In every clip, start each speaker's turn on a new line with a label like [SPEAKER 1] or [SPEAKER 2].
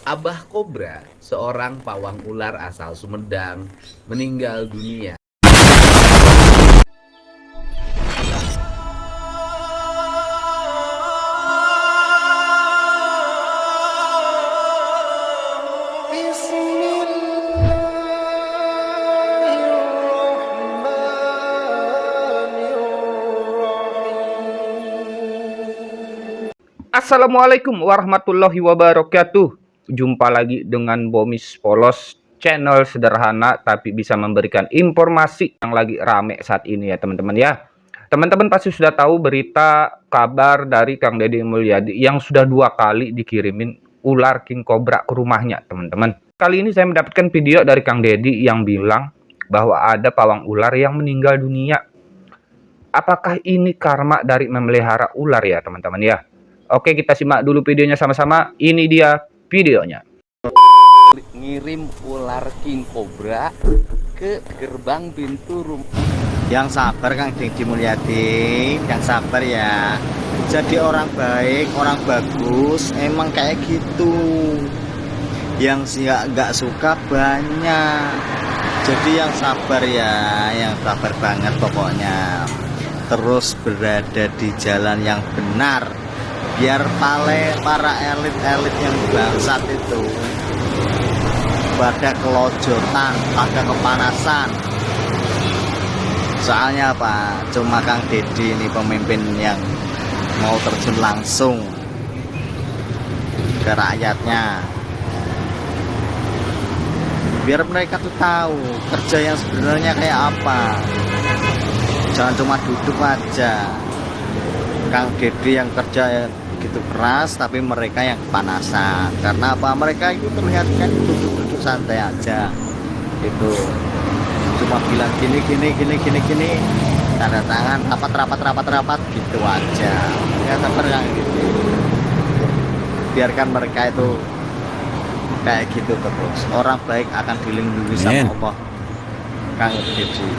[SPEAKER 1] Abah Kobra, seorang pawang ular asal Sumedang, meninggal dunia.
[SPEAKER 2] Assalamualaikum warahmatullahi wabarakatuh. Jumpa lagi dengan Bomis Polos, channel sederhana tapi bisa memberikan informasi yang lagi rame saat ini ya teman-teman ya. Teman-teman pasti sudah tahu berita kabar dari Kang Deddy Mulyadi yang sudah 2 kali dikirimin ular king cobra ke rumahnya teman-teman. Kali ini saya mendapatkan video dari Kang Deddy yang bilang bahwa ada pawang ular yang meninggal dunia. Apakah ini karma dari memelihara ular ya teman-teman ya? Oke, kita simak dulu videonya sama-sama. Ini dia videonya.
[SPEAKER 1] Ngirim ular king cobra ke gerbang pintu rumah.
[SPEAKER 3] Yang sabar Kang Deddy Mulyadi, yang sabar ya. Jadi orang baik, orang bagus, emang kayak gitu. Yang nggak suka banyak. Jadi yang sabar ya, yang sabar banget pokoknya. Terus berada di jalan yang benar. Biar para elit-elit yang bangsat itu pada kelojotan, pada kepanasan. Soalnya apa? Cuma Kang Deddy ini pemimpin yang mau terjun langsung ke rakyatnya. Biar mereka tuh tahu kerja yang sebenarnya kayak apa. Jangan cuma duduk aja. Kang Deddy yang kerja gitu keras, tapi mereka yang kepanasan. Karena apa? Mereka itu terlihat kan duduk-duduk santai aja. Itu cuma bilang gini, tanda tangan, rapat gitu aja. Ya terang gitu. Biarkan mereka itu kayak gitu terus. Orang baik akan dilindungi sama Allah. Kang Deddy,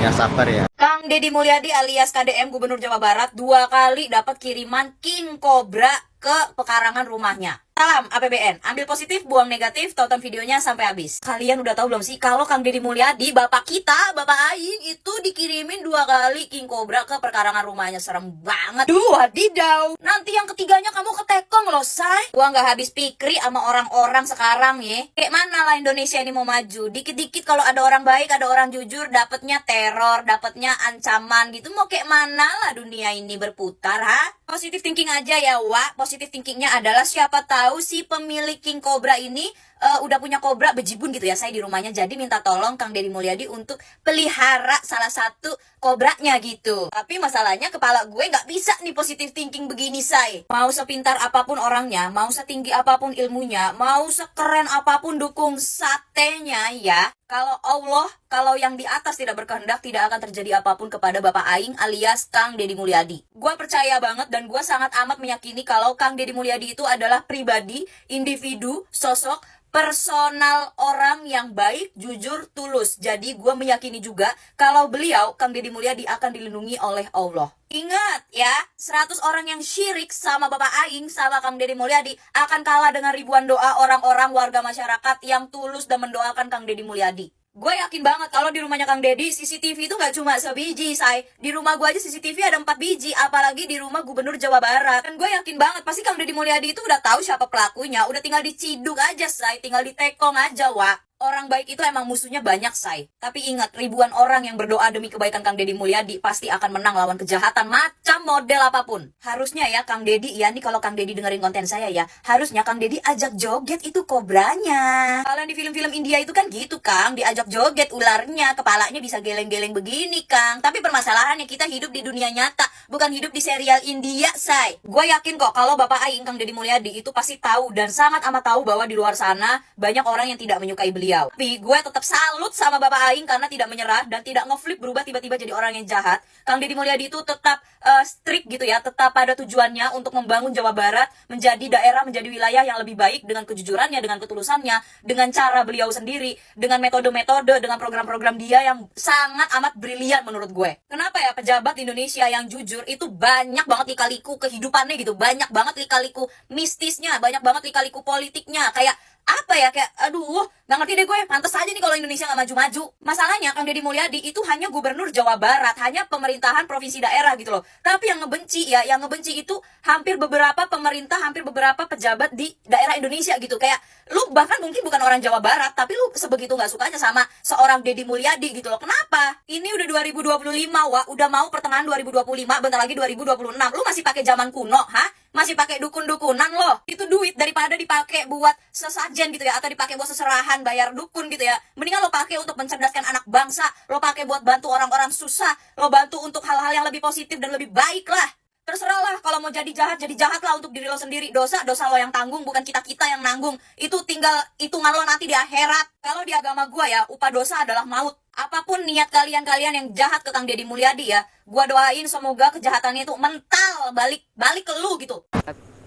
[SPEAKER 3] yang sabar ya.
[SPEAKER 4] Kang Deddy Mulyadi alias KDM Gubernur Jawa Barat 2 kali dapat kiriman king cobra ke pekarangan rumahnya. Salam APBN, ambil positif, buang negatif, tonton videonya sampai habis. Kalian udah tahu belum sih kalau Kang Deddy Mulyadi, bapak kita, bapak Aing itu dikirimin 2 kali king cobra ke pekarangan rumahnya. Serem banget. Wadidaw. Nanti yang ketiganya kamu ketekong loh, say. Gua nggak habis pikir sama orang-orang sekarang ya. Kayak mana lah Indonesia ini mau maju? Dikit-dikit kalau ada orang baik, ada orang jujur, dapatnya teror, dapatnya ancaman gitu. Mau kayak mana lah dunia ini berputar, ha? Positive thinking aja ya, Wak. Positive thinkingnya adalah siapa tahu si pemilik king cobra ini udah punya kobra bejibun gitu ya, saya di rumahnya, jadi minta tolong Kang Deddy Mulyadi untuk pelihara salah satu kobranya gitu. Tapi masalahnya kepala gue nggak bisa nih positive thinking begini, say. Mau sepintar apapun orangnya, mau setinggi apapun ilmunya, mau sekeren apapun dukung satenya ya, kalau yang di atas tidak berkehendak, tidak akan terjadi apapun kepada Bapak Aing alias Kang Deddy Mulyadi. Gue percaya banget dan gue sangat amat meyakini kalau Kang Deddy Mulyadi itu adalah pribadi, individu, sosok, personal orang yang baik, jujur, tulus. Jadi gue meyakini juga kalau beliau, Kang Deddy Mulyadi, akan dilindungi oleh Allah. Ingat ya, 100 orang yang syirik sama Bapak Aing, sama Kang Deddy Mulyadi akan kalah dengan ribuan doa orang-orang warga masyarakat yang tulus dan mendoakan Kang Deddy Mulyadi. Gue yakin banget kalau di rumahnya Kang Deddy CCTV itu gak cuma sebiji, say. Di rumah gue aja CCTV ada 4 biji, apalagi di rumah Gubernur Jawa Barat. Dan gue yakin banget pasti Kang Deddy Mulyadi itu udah tahu siapa pelakunya, udah tinggal diciduk aja, say. Tinggal ditekong aja, Wak. Orang baik itu emang musuhnya banyak, say. Tapi ingat, ribuan orang yang berdoa demi kebaikan Kang Deddy Mulyadi pasti akan menang lawan kejahatan macam model apapun. Harusnya ya Kang Deddy, ya nih kalau Kang Deddy dengerin konten saya ya, harusnya Kang Deddy ajak joget itu kobranya. Kalau di film-film India itu kan gitu, Kang, diajak joget ularnya, kepalanya bisa geleng-geleng begini, Kang. Tapi permasalahannya kita hidup di dunia nyata, bukan hidup di serial India, say. Gue yakin kok kalau Bapak Aing Kang Deddy Mulyadi itu pasti tahu dan sangat amat tahu bahwa di luar sana banyak orang yang tidak menyukai beliau. Tapi gue tetap salut sama Bapak Aing karena tidak menyerah dan tidak ngeflip berubah tiba-tiba jadi orang yang jahat. Kang Deddy Mulyadi itu tetap strict gitu ya, tetap pada tujuannya untuk membangun Jawa Barat menjadi daerah, menjadi wilayah yang lebih baik dengan kejujurannya, dengan ketulusannya, dengan cara beliau sendiri, dengan metode-metode, dengan program-program dia yang sangat amat brilian menurut gue. Kenapa ya pejabat di Indonesia yang jujur itu banyak banget lika-liku kehidupannya gitu, banyak banget lika-liku mistisnya, banyak banget lika-liku politiknya, kayak apa ya, kayak aduh nggak ngerti deh gue. Pantes aja nih kalau Indonesia nggak maju-maju. Masalahnya Kang Deddy Mulyadi itu hanya gubernur Jawa Barat, hanya pemerintahan provinsi daerah gitu loh. Tapi yang ngebenci itu hampir beberapa pemerintah, hampir beberapa pejabat di daerah Indonesia gitu. Kayak lu bahkan mungkin bukan orang Jawa Barat, tapi lu sebegitu nggak sukanya sama seorang Deddy Mulyadi gitu loh. Kenapa? Ini udah 2025, Wak. Udah mau pertengahan 2025, bentar lagi 2026. Lu masih pakai zaman kuno, ha? Masih pakai dukun-dukunan loh. Itu duit daripada dipakai buat sesajen gitu ya, atau dipakai buat seserahan, bayar dukun gitu ya. Mendingan lo pakai untuk mencerdaskan anak bangsa, lo pakai buat bantu orang-orang susah, lo bantu untuk hal-hal yang lebih positif dan lebih baik lah. Terserah lah, kalau mau jadi jahat lah untuk diri lo sendiri. Dosa lo yang tanggung, bukan kita yang nanggung. Itu tinggal hitungan lo nanti di akhirat. Kalau di agama gua ya, upah dosa adalah maut. Apapun niat kalian yang jahat ke Kang Deddy Mulyadi ya, gua doain semoga kejahatannya itu mental balik ke lu gitu.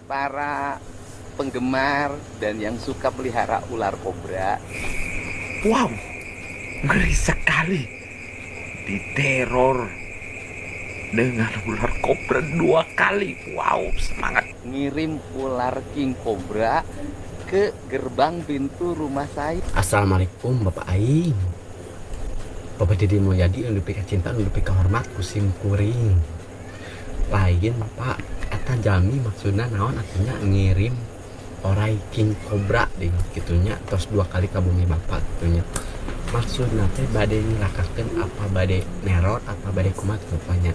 [SPEAKER 5] Para penggemar dan yang suka pelihara ular kobra,
[SPEAKER 6] Wow, ngeri sekali. Diteror dengan ular kobra 2 kali. Wow, semangat.
[SPEAKER 5] ngirim ular king kobra ke gerbang pintu rumah saya.
[SPEAKER 7] Assalamualaikum Bapak Aing. Bapak Deddy Mulyadi yang lebih cinta, lebih hormat kusim kuring. Lain Bapak, eta jami maksudnya naon artinya ngirim orai king kobra deh gitunya, terus 2 kali ke bumi Bapak gitunya. Maksudnya teh bade nilakakeun apa bade neror apa bade kumat rupanya.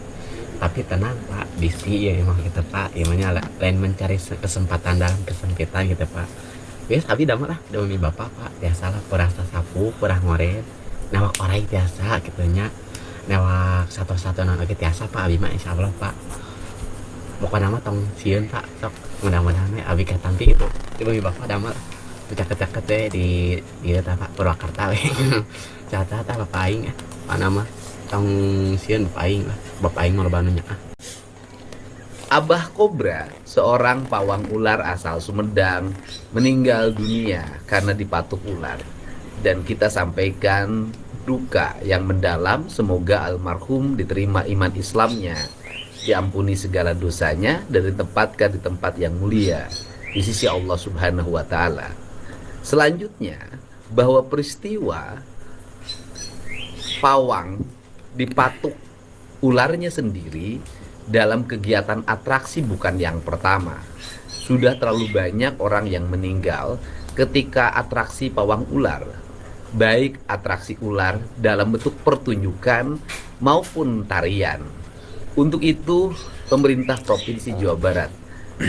[SPEAKER 7] Tapi tenang Pak, bisi ya emang kita Pak, emangnya lain mencari kesempatan dalam kesempitan gitu Pak. Biasa abi damel lah demi Bapak Pak, biasalah perah sasapu, perah ngoret, nawak orai biasa gitunya. Nawak satu-satu nang lagi biasa Pak, abi mah insyaallah Pak. Pokoknya mah tong sieun Pak, sok mudah-mudahan we abi katampi itu. Demi Bapak damel ceket-ceket teh di Pak Purwakarta we. Catat Bapak aing Pak nama tong sieun Bapak aing lah. Bapak aing mah loba nu nyaah.
[SPEAKER 1] Abah Kobra, seorang pawang ular asal Sumedang, meninggal dunia karena dipatuk ular. Dan kita sampaikan duka yang mendalam, semoga almarhum diterima iman Islamnya, diampuni segala dosanya, dan ditempatkan di tempat yang mulia di sisi Allah Subhanahu wa Ta'ala. Selanjutnya, bahwa peristiwa pawang dipatuk ularnya sendiri dalam kegiatan atraksi bukan yang pertama. Sudah terlalu banyak orang yang meninggal ketika atraksi pawang ular, baik atraksi ular dalam bentuk pertunjukan maupun tarian. Untuk itu, pemerintah Provinsi Jawa Barat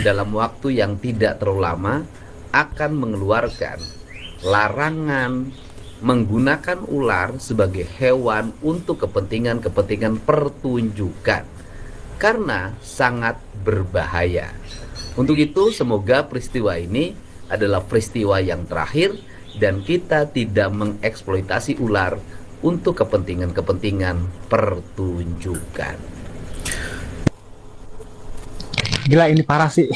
[SPEAKER 1] dalam waktu yang tidak terlalu lama akan mengeluarkan larangan menggunakan ular sebagai hewan untuk kepentingan pertunjukan, karena sangat berbahaya. Untuk itu, semoga peristiwa ini adalah peristiwa yang terakhir dan kita tidak mengeksploitasi ular untuk kepentingan pertunjukan.
[SPEAKER 8] Gila, ini parah sih.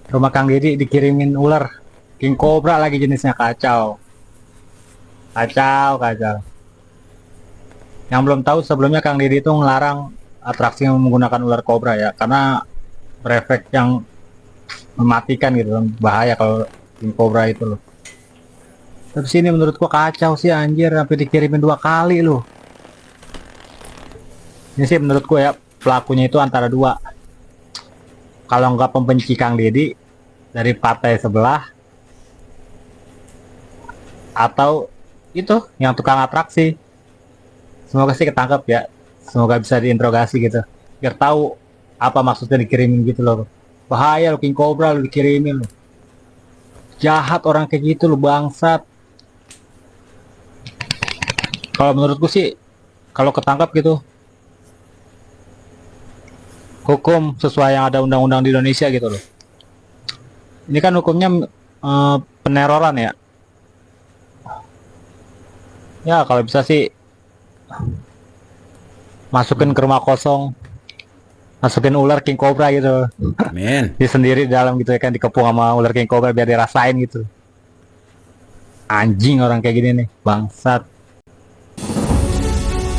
[SPEAKER 8] Rumah Kang Deddy dikirimin ular king cobra lagi, jenisnya kacau. Yang belum tahu, sebelumnya Kang Deddy itu ngelarang atraksi yang menggunakan ular kobra ya, karena berefek yang mematikan gitu, bahaya kalau king cobra itu loh. Tapi sini menurut gua kacau sih anjir, sampai dikirimin 2 kali loh. Ini sih menurut gua ya, pelakunya itu antara 2. Kalau nggak pembenci Kang Deddy dari partai sebelah, atau itu yang tukang atraksi. Semoga sih ketangkep ya, semoga bisa diinterogasi gitu, biar tahu apa maksudnya dikirimin gitu loh. Bahaya lo, king cobra lo dikirimin lo, jahat orang kayak gitu lo, bangsat. Kalau menurutku sih, kalau ketangkap gitu, hukum sesuai yang ada undang-undang di Indonesia gitu loh. Ini kan hukumnya peneroran ya. Ya kalau bisa sih masukin ke rumah kosong, masukin ular king cobra gitu.
[SPEAKER 6] Amin.
[SPEAKER 8] Dia sendiri di dalam gitu ya kan, dikepung sama ular king cobra biar dirasain gitu. Anjing orang kayak gini nih, bangsat.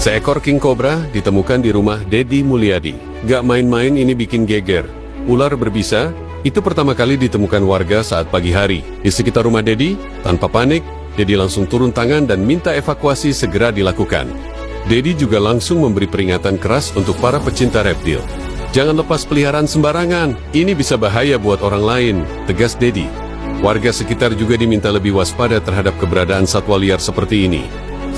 [SPEAKER 9] Seekor king cobra ditemukan di rumah Deddy Mulyadi. Gak main-main ini bikin geger. Ular berbisa Itu pertama kali ditemukan warga saat pagi hari. Di sekitar rumah Dedi, tanpa panik, Dedi langsung turun tangan dan minta evakuasi segera dilakukan. Dedi juga langsung memberi peringatan keras untuk para pecinta reptil. Jangan lepas peliharaan sembarangan, ini bisa bahaya buat orang lain, tegas Dedi. Warga sekitar juga diminta lebih waspada terhadap keberadaan satwa liar seperti ini.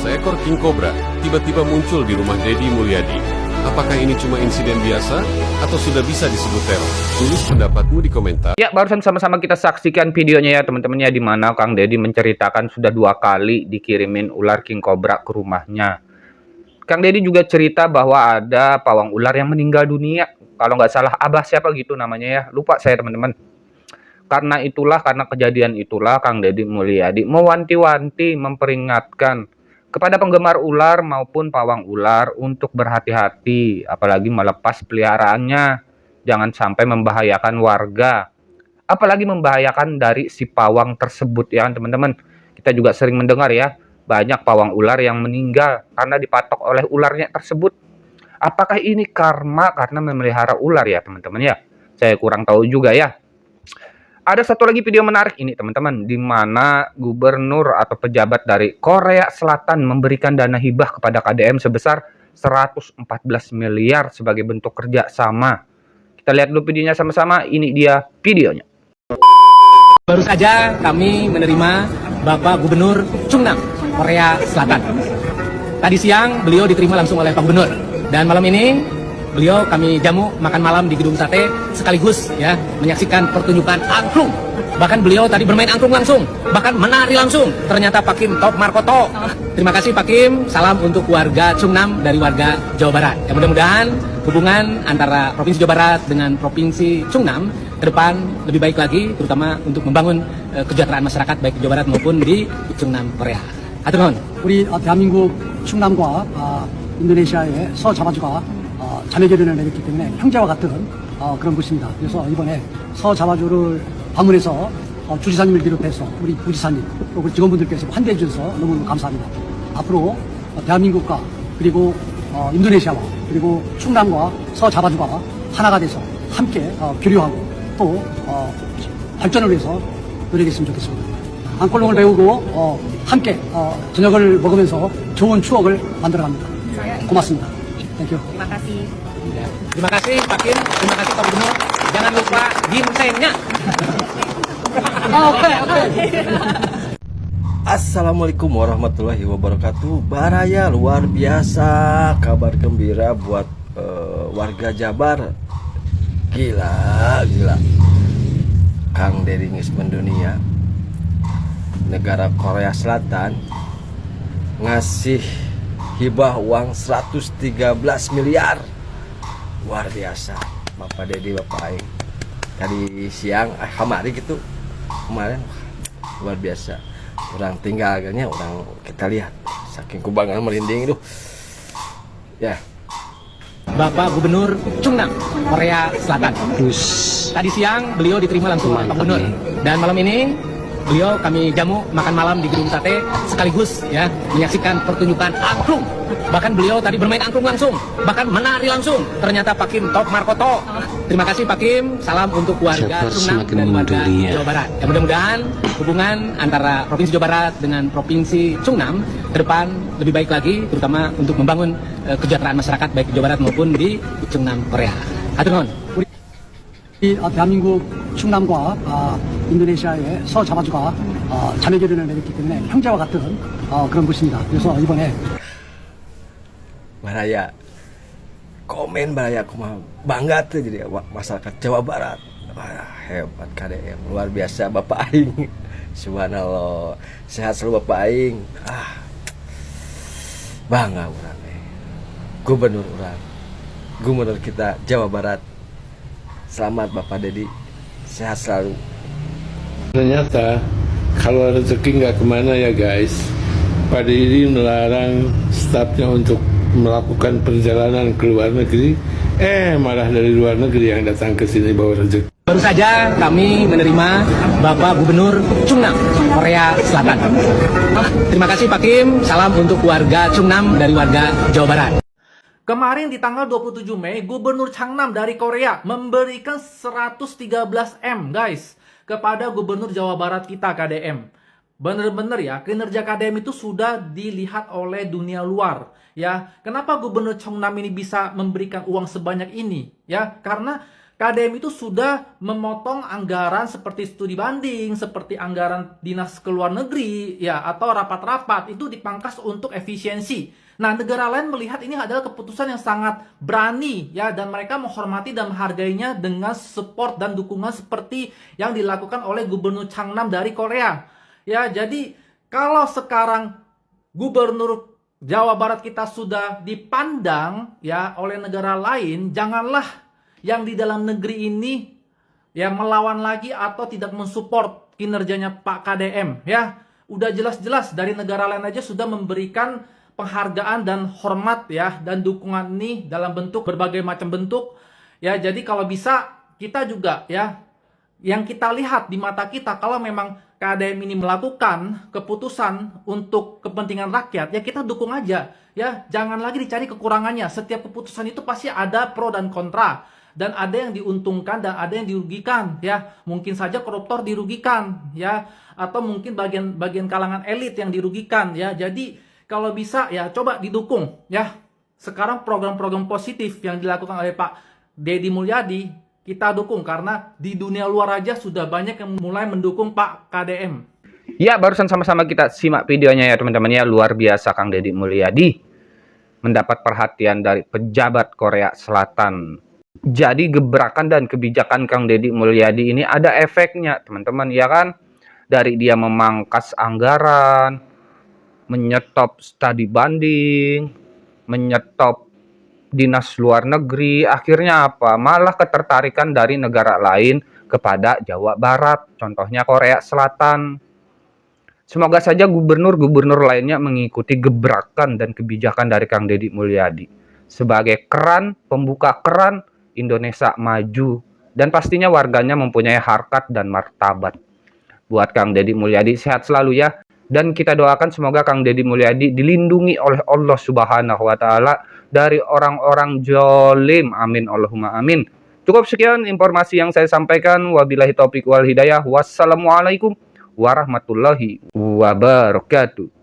[SPEAKER 9] Seekor king cobra tiba-tiba muncul di rumah Dedi Mulyadi. Apakah ini cuma insiden biasa atau sudah bisa disebut teror? Tulis pendapatmu di komentar.
[SPEAKER 2] Ya, barusan sama-sama kita saksikan videonya ya teman-teman ya, di mana Kang Dedi menceritakan sudah 2 kali dikirimin ular king cobra ke rumahnya. Kang Dedi juga cerita bahwa ada pawang ular yang meninggal dunia. Kalau nggak salah Abah siapa gitu namanya ya, lupa saya teman-teman. Karena kejadian itulah Kang Dedi Mulyadi mewanti-wanti, memperingatkan kepada penggemar ular maupun pawang ular untuk berhati-hati, apalagi melepas peliharaannya. Jangan sampai membahayakan warga, apalagi membahayakan dari si pawang tersebut ya teman-teman. Kita juga sering mendengar ya, banyak pawang ular yang meninggal karena dipatok oleh ularnya tersebut. Apakah ini karma karena memelihara ular ya teman-teman ya? Saya kurang tahu juga ya. Ada satu lagi video menarik ini teman-teman, di mana gubernur atau pejabat dari Korea Selatan memberikan dana hibah kepada KDM sebesar 114 miliar sebagai bentuk kerjasama. Kita lihat dulu videonya sama-sama, ini dia videonya.
[SPEAKER 10] Baru saja kami menerima Bapak Gubernur Chung Nam, Korea Selatan. Tadi siang beliau diterima langsung oleh Pak Gubernur, dan malam ini beliau kami jamu makan malam di gedung sate sekaligus ya menyaksikan pertunjukan angklung. Bahkan beliau tadi bermain angklung langsung, bahkan menari langsung. Ternyata Pak Kim Top Markoto. Terima kasih Pak Kim. Salam untuk warga Chung Nam dari warga Jawa Barat. Ya, mudah-mudahan hubungan antara Provinsi Jawa Barat dengan Provinsi Chung Nam ke depan lebih baik lagi, terutama untuk membangun kesejahteraan masyarakat baik di Jawa Barat maupun di Chung Nam Korea. 하여튼
[SPEAKER 11] 우리 대한민국 충남과 인도네시아의 서자바주가 자매 결연을 맺었기 때문에 형제와 같은 그런 곳입니다. 그래서 이번에 서자바주를 방문해서 주지사님을 비롯해서 우리 부지사님 또 우리 직원분들께서 환대해 주셔서 너무 감사합니다. 앞으로 대한민국과 그리고 인도네시아와 그리고 충남과 서자바주가 하나가 돼서 함께 교류하고 또 발전을 위해서 노력했으면 좋겠습니다. angklung을 배우고 함께 저녁을 먹으면서 좋은 추억을 만들어갑니다. 고맙습니다. Thank you.
[SPEAKER 10] Terima kasih. Terima kasih Pak Kim, terima kasih Pak Gubernur. Jangan lupa ginsengnya.
[SPEAKER 11] Oke.
[SPEAKER 3] Assalamualaikum warahmatullahi wabarakatuh. Baraya luar biasa, kabar gembira buat warga Jabar. Gila. Kang Dedi geus mendunia. Negara Korea Selatan ngasih hibah uang 113 miliar. Luar biasa Bapak Dedi, Bapak Aing. Tadi siang kemarin gitu, kemarin luar biasa. Orang tinggal agaknya, orang kita lihat saking kubangan merinding itu ya.
[SPEAKER 10] Bapak Gubernur Chung Nam, Korea Selatan. Tadi siang beliau diterima langsung oleh Pak Gubernur, dan malam ini beliau kami jamu makan malam di gedung sate sekaligus ya menyaksikan pertunjukan angklung. Bahkan beliau tadi bermain angklung langsung, bahkan menari langsung. Ternyata Pak Kim Top Markoto. Terima kasih Pak Kim. Salam untuk warga Chung Nam dan warga Jawa Barat. Ya, mudah-mudahan hubungan antara Provinsi Jawa Barat dengan Provinsi Chung Nam ke depan lebih baik lagi, terutama untuk membangun kesejahteraan masyarakat baik di Jawa Barat maupun di Chung Nam Korea. 하여튼
[SPEAKER 11] 대한민국 충남과 인도네시아의 서자바주가 자매 결연을 맺었기 때문에 형제와 같은 그런 곳입니다. 그래서 이번에
[SPEAKER 3] Baraya komen Baraya kumaha bangga tuh jadi masyarakat Jawa Barat. Wah, hebat KDM, luar biasa Bapak Aing. Subhanallah, sehat selalu Bapak Aing. Bangga orang gubernur kita Jawa Barat. Selamat Bapak Dedi, sehat selalu.
[SPEAKER 12] Ternyata kalau rezeki nggak kemana ya guys, Pak Dedi melarang stafnya untuk melakukan perjalanan ke luar negeri, malah dari luar negeri yang datang ke sini bawa rezeki.
[SPEAKER 10] Baru saja kami menerima Bapak Gubernur Chung Nam, Korea Selatan. Terima kasih Pak Kim. Salam untuk warga Chung Nam dari warga Jawa Barat.
[SPEAKER 13] Kemarin di tanggal 27 Mei, Gubernur Changnam dari Korea memberikan 113 M, guys, kepada Gubernur Jawa Barat kita, KDM. Bener-bener ya, kinerja KDM itu sudah dilihat oleh dunia luar. Ya, kenapa Gubernur Changnam ini bisa memberikan uang sebanyak ini? Ya, karena KDM itu sudah memotong anggaran seperti studi banding, seperti anggaran dinas ke luar negeri, ya, atau rapat-rapat itu dipangkas untuk efisiensi. Nah, negara lain melihat ini adalah keputusan yang sangat berani, ya, dan mereka menghormati dan menghargainya dengan support dan dukungan seperti yang dilakukan oleh Gubernur Changnam dari Korea. Ya, jadi kalau sekarang Gubernur Jawa Barat kita sudah dipandang ya oleh negara lain, janganlah yang di dalam negeri ini ya melawan lagi atau tidak mensupport kinerjanya Pak KDM ya. Udah jelas-jelas dari negara lain aja sudah memberikan penghargaan dan hormat ya dan dukungan ini dalam bentuk berbagai macam bentuk ya. Jadi kalau bisa kita juga ya yang kita lihat di mata kita, kalau memang KDM ini melakukan keputusan untuk kepentingan rakyat, ya kita dukung aja. Ya, jangan lagi dicari kekurangannya. Setiap keputusan itu pasti ada pro dan kontra. Dan ada yang diuntungkan dan ada yang dirugikan. Ya, mungkin saja koruptor dirugikan. Ya, atau mungkin bagian kalangan elit yang dirugikan. Ya, jadi kalau bisa ya coba didukung. Ya, sekarang program-program positif yang dilakukan oleh Pak Deddy Mulyadi, kita dukung karena di dunia luar aja sudah banyak yang mulai mendukung Pak KDM.
[SPEAKER 2] Ya, barusan sama-sama kita simak videonya ya teman-teman ya. Luar biasa Kang Deddy Mulyadi mendapat perhatian dari pejabat Korea Selatan. Jadi gebrakan dan kebijakan Kang Deddy Mulyadi ini ada efeknya teman-teman ya kan. Dari dia memangkas anggaran, menyetop studi banding, menyetop dinas luar negeri, akhirnya apa? Malah ketertarikan dari negara lain kepada Jawa Barat, contohnya Korea Selatan. Semoga saja gubernur-gubernur lainnya mengikuti gebrakan dan kebijakan dari Kang Deddy Mulyadi sebagai keran, pembuka keran Indonesia maju, dan pastinya warganya mempunyai harkat dan martabat. Buat Kang Deddy Mulyadi sehat selalu ya. Dan kita doakan semoga Kang Deddy Mulyadi dilindungi oleh Allah Subhanahu wa Ta'ala dari orang-orang jolim. Amin Allahumma amin. Cukup sekian informasi yang saya sampaikan. Wabillahi taufiq wal hidayah. Wassalamualaikum warahmatullahi wabarakatuh.